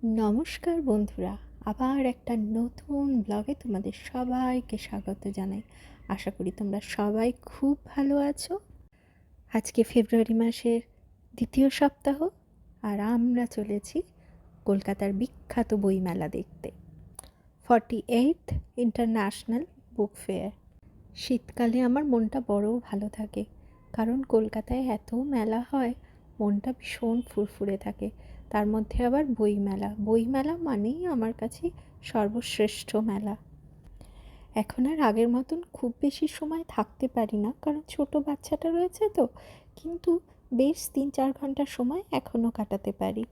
নমস্কার বন্ধুরা, আবার একটা নতুন ব্লগে তোমাদের সবাইকে স্বাগত জানাই। আশা করি তোমরা সবাই খুব ভালো আছো। আজকে ফেব্রুয়ারি মাসের দ্বিতীয় সপ্তাহ, আর আমরা চলেছি কলকাতার বিখ্যাত বইমেলা দেখতে, 48th ইন্টারন্যাশনাল বুক ফেয়ার। শীতকালে আমার মনটা বড় ভালো থাকে, কারণ কলকাতায় এত মেলা হয়, মনটা ভীষণ ফুরফুরে থাকে। তার মধ্যে আবার বইমেলা মানেই আমার কাছে সর্বশ্রেষ্ঠ মেলা। এখন আর আগের মতন খুব বেশি সময় থাকতে পারি না, কারণ ছোট বাচ্চাটা রয়েছে তো, কিন্তু বেশ 3-4 ঘন্টার সময় এখনও কাটাতে পারি।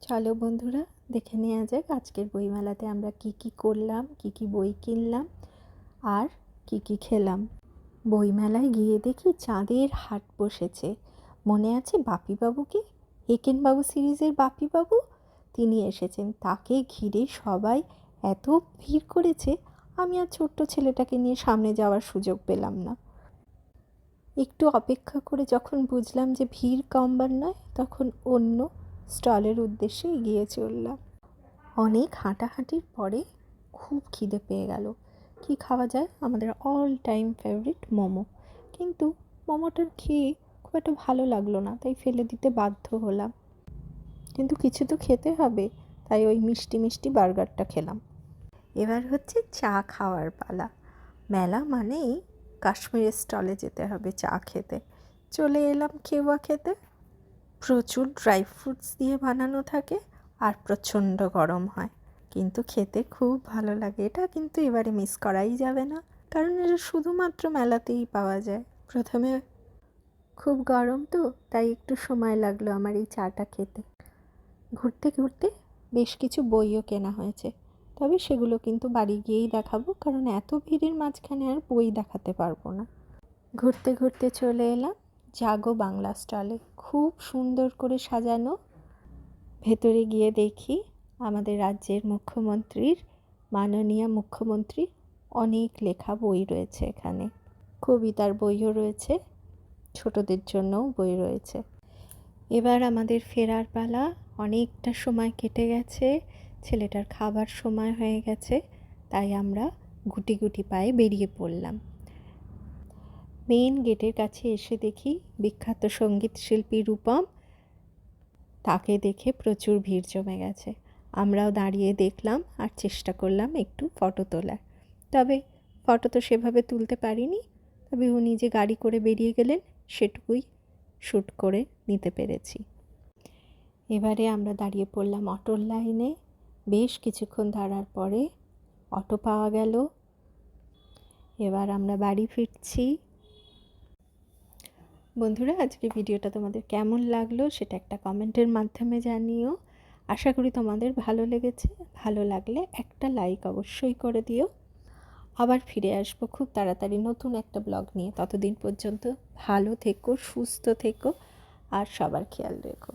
চলো বন্ধুরা, দেখে নেওয়া যাক আজকের বইমেলাতে আমরা কি কি করলাম, কি কি বই কিনলাম আর কি কি খেলাম। বইমেলায় গিয়ে দেখি চাঁদের হাট বসেছে। মনে আছে বাপিবাবুকে, একেনবাবু সিরিজের বাপিবাবু, তিনি এসেছেন। তাকে ঘিরে সবাই এত ভিড় করেছে, আমি আর ছোট্ট ছেলেটাকে নিয়ে সামনে যাওয়ার সুযোগ পেলাম না। একটু অপেক্ষা করে যখন বুঝলাম যে ভিড় কমবার নয়, তখন অন্য স্টলের উদ্দেশ্যে এগিয়ে চললাম। অনেক হাঁটাহাঁটির পরে খুব খিদে পেয়ে গেল। কি খাওয়া যায়? আমাদের অল টাইম ফেভারিট মোমো। কিন্তু মোমোটা খেয়ে খুব একটা ভালো লাগলো না, তাই ফেলে দিতে বাধ্য হলাম। কিন্তু কিছু তো খেতে হবে, তাই ওই মিষ্টি মিষ্টি বার্গারটা খেলাম। এবার হচ্ছে চা খাওয়ার পালা। মেলা মানেই কাশ্মীরের স্টলে যেতে হবে চা খেতে। চলে এলাম কেওয়া খেতে। প্রচুর ড্রাই ফ্রুটস দিয়ে বানানো থাকে আর প্রচণ্ড গরম হয়, কিন্তু খেতে খুব ভালো লাগে। এটা কিন্তু এবারে মিস করাই যাবে না, কারণ এটা শুধুমাত্র মেলাতেই পাওয়া যায়। প্রথমে খুব গরম তো, তাই একটু সময় লাগলো আমার এই চাটা খেতে। ঘুরতে ঘুরতে বেশ কিছু বইও কেনা হয়েছে, তবে সেগুলো কিন্তু বাড়ি গিয়েই দেখাবো, কারণ এত ভিড়ের মাঝখানে আর বই দেখাতে পারবো না। ঘুরতে ঘুরতে চলে এলাম জাগো বাংলা স্টলে। খুব সুন্দর করে সাজানো। ভেতরে গিয়ে দেখি আমাদের রাজ্যের মুখ্যমন্ত্রীর, মাননীয় মুখ্যমন্ত্রীর অনেক লেখা বই রয়েছে এখানে। কবিতার বইও রয়েছে, ছোটদের জন্যও বই রয়েছে। এবার আমাদের ফেরার পালা। অনেকটা সময় কেটে গেছে, ছেলেটার খাবার সময় হয়ে গেছে, তাই আমরা গুটি গুটি পায়ে বেরিয়ে পড়লাম। মেন গেটের কাছে এসে দেখি বিখ্যাত সঙ্গীত শিল্পী রূপম, তাকে দেখে প্রচুর ভিড় জমে গেছে। আমরাও দাঁড়িয়ে দেখলাম আর চেষ্টা করলাম একটু ফটো তোলার, তবে ফটো তো সেভাবে তুলতে পারিনি। তবে উনি যে গাড়ি করে বেরিয়ে গেলেন সেটুকুই শ্যুট করে নিতে পেরেছি। এবারে আমরা দাঁড়িয়ে পড়লাম অটোর লাইনে। বেশ কিছুক্ষণ দাঁড়ার পরে অটো পাওয়া গেল। এবার আমরা বাড়ি ফিরছি। বন্ধুরা, আজকের ভিডিওটা তোমাদের কেমন লাগলো সেটা একটা কমেন্টের মাধ্যমে জানিও। আশা করি তোমাদের ভালো লেগেছে। ভালো লাগলে একটা লাইক অবশ্যই করে দিও। আবার ফিরে আসবো খুব তাড়াতাড়ি নতুন একটা ব্লগ নিয়ে। ততদিন পর্যন্ত ভালো থেকো, সুস্থ থেকো আর সবার খেয়াল রেখো।